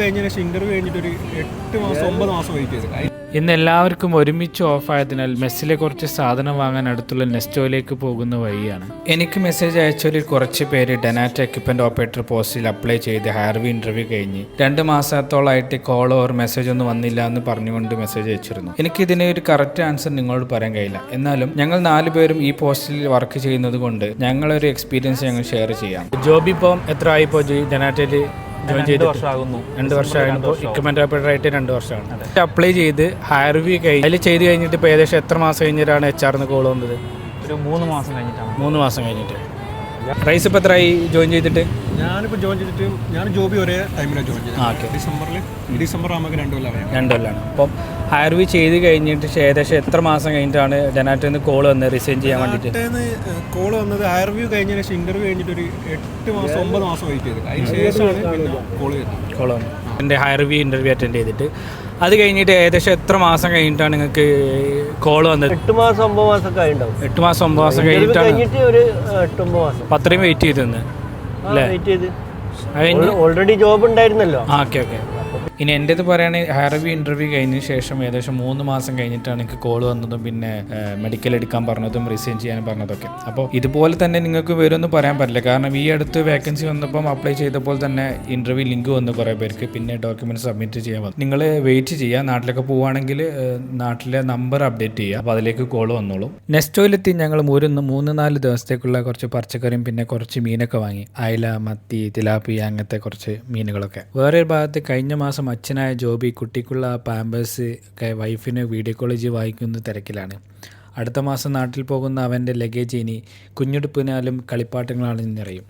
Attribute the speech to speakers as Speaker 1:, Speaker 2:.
Speaker 1: കഴിഞ്ഞ ശേഷം ഇന്റർവ്യൂ കഴിഞ്ഞിട്ട് ഒരു 8 മാസം 9 മാസം വെയിറ്റ് ചെയ്തു.
Speaker 2: ഇന്ന് എല്ലാവർക്കും ഒരുമിച്ച് ഓഫായതിനാൽ മെസ്സിലെ കുറച്ച് സാധനം വാങ്ങാൻ അടുത്തുള്ള നെസ്റ്റോയിലേക്ക് പോകുന്ന വഴിയാണ്. എനിക്ക് മെസ്സേജ് അയച്ചൊരു കുറച്ച് പേര് ഡെനാറ്റ എക്യുപ്മെന്റ് ഓപ്പറേറ്റർ പോസ്റ്റിൽ അപ്ലൈ ചെയ്ത് ഹയർവി ഇന്റർവ്യൂ കഴിഞ്ഞ് 2 മാസത്തോളമായിട്ട് കോളോ ഓർ മെസ്സേജ് ഒന്നും വന്നില്ല എന്ന് പറഞ്ഞുകൊണ്ട് മെസ്സേജ് അയച്ചിരുന്നു. എനിക്ക് ഇതിന് ഒരു കറക്റ്റ് ആൻസർ നിങ്ങളോട് പറയാൻ കഴിയില്ല. എന്നാലും ഞങ്ങൾ 4 പേരും ഈ പോസ്റ്റിൽ വർക്ക് ചെയ്യുന്നത് കൊണ്ട് ഞങ്ങളൊരു എക്സ്പീരിയൻസ് ഞങ്ങൾ ഷെയർ ചെയ്യാം. ജോബി ഇപ്പം എത്ര ആയിപ്പോ ഡെനാറ്റയിൽ ജോയിൻ ചെയ്ത് 2 വർഷമാകുമ്പോൾ ഇക്വിപ്മെന്റ് ഓപ്പറേറ്റർ ആയിട്ട് 2 വർഷമാണ് അപ്ലൈ ചെയ്ത് ഹയർവി കഴിഞ്ഞ് അതിൽ ചെയ്ത് കഴിഞ്ഞിട്ട് ഇപ്പോൾ ഏകദേശം എത്ര മാസം കഴിഞ്ഞിട്ടാണ് HR കോൾ വന്നത്?
Speaker 3: ഒരു 3 മാസം കഴിഞ്ഞിട്ടാണ്.
Speaker 2: 3 മാസം കഴിഞ്ഞിട്ട്. പ്രൈസ് ഇപ്പോൾ എത്രയായി ജോയിൻ ചെയ്തിട്ട്?
Speaker 1: ഞാനിപ്പോൾ ജോയിൻ ചെയ്തിട്ട് ഞാൻ ജോബി ഒരേ ടൈമിലാണ് ജോയിൻ ചെയ്തത്. ഡിസംബർ ആകുമ്പോൾ 2 കൊല്ലമാണ്. അപ്പം ഹയർവി ചെയ്ത് കഴിഞ്ഞിട്ട് ഏകദേശം എത്ര മാസം കഴിഞ്ഞിട്ടാണ് ഡെനാറ്റയിൽ നിന്ന് കോൾ വന്നത് റിസൈൻ ചെയ്യാൻ വേണ്ടിയിട്ട്? കോൾ വന്നത് ഹയർവ്യൂ കഴിഞ്ഞ ശേഷം ഇന്റർവ്യൂ കഴിഞ്ഞിട്ട് ഒരു 8 മാസം 9 മാസം വെയിറ്റ് ചെയ്തു. അതിന് ശേഷമാണ്
Speaker 2: കോൾ വന്നത്. എൻ്റെ ഹയർവി ഇന്റർവ്യൂ അറ്റൻഡ് ചെയ്തിട്ട് അത് കഴിഞ്ഞിട്ട് ഏകദേശം എത്ര മാസം കഴിഞ്ഞിട്ടാണ് നിങ്ങൾക്ക് കോൾ വന്നത്?
Speaker 3: 8 മാസം 9 മാസം കഴിഞ്ഞിട്ടുണ്ടാവും.
Speaker 2: 8 മാസം 9 മാസം കഴിഞ്ഞിട്ടാണ്.
Speaker 3: ഒരു 8 9 മാസം
Speaker 2: അത്രയും വെയിറ്റ് ചെയ്തെന്ന് അല്ലേ?
Speaker 3: ഓൾറെഡി ജോബ് ഉണ്ടായിരുന്നല്ലോ.
Speaker 2: ഓക്കെ. ഇനി എൻ്റെ ഇത് പറയുകയാണെങ്കിൽ ഹയർവി ഇന്റർവ്യൂ കഴിഞ്ഞ ശേഷം ഏകദേശം 3 മാസം കഴിഞ്ഞിട്ടാണ് എനിക്ക് കോൾ വന്നതും പിന്നെ മെഡിക്കൽ എടുക്കാൻ പറഞ്ഞതും റിസൈൻ ചെയ്യാൻ പറഞ്ഞതൊക്കെ. അപ്പോൾ ഇതുപോലെ തന്നെ നിങ്ങൾക്ക് വരുമെന്ന് പറയാൻ പറ്റില്ല. കാരണം ഈ അടുത്ത് വേക്കൻസി വന്നപ്പം അപ്ലൈ ചെയ്തപ്പോൾ തന്നെ ഇന്റർവ്യൂ ലിങ്ക് വന്നു കുറേ പേർക്ക്. പിന്നെ ഡോക്യുമെന്റ് സബ്മിറ്റ് ചെയ്യാൻ വന്നു. നിങ്ങൾ വെയിറ്റ് ചെയ്യുക. നാട്ടിലൊക്കെ പോവുകയാണെങ്കിൽ നാട്ടിലെ നമ്പർ അപ്ഡേറ്റ് ചെയ്യുക. അപ്പോൾ അതിലേക്ക് കോൾ വന്നോളൂ. നെസ്റ്റോയിലെത്തി ഞങ്ങൾ 3-4 ദിവസത്തേക്കുള്ള കുറച്ച് പച്ചക്കറിയും പിന്നെ കുറച്ച് മീനൊക്കെ വാങ്ങി. അയല, മത്തി, തിലാപ്പി അങ്ങനത്തെ കുറച്ച് മീനുകളൊക്കെ. വേറൊരു ഭാഗത്ത് കഴിഞ്ഞ മാസം അച്ഛനായ ജോബി കുട്ടിക്കുള്ള പാമ്പേഴ്സ് ഒക്കെ വൈഫിന് വീഡിയോ കോളേജ് വായിക്കുന്ന തിരക്കിലാണ്. അടുത്ത മാസം നാട്ടിൽ പോകുന്ന അവൻ്റെ ലഗേജ് ഇനി കുഞ്ഞുടുപ്പിനാലും കളിപ്പാട്ടങ്ങളാണെന്ന് അറിയും.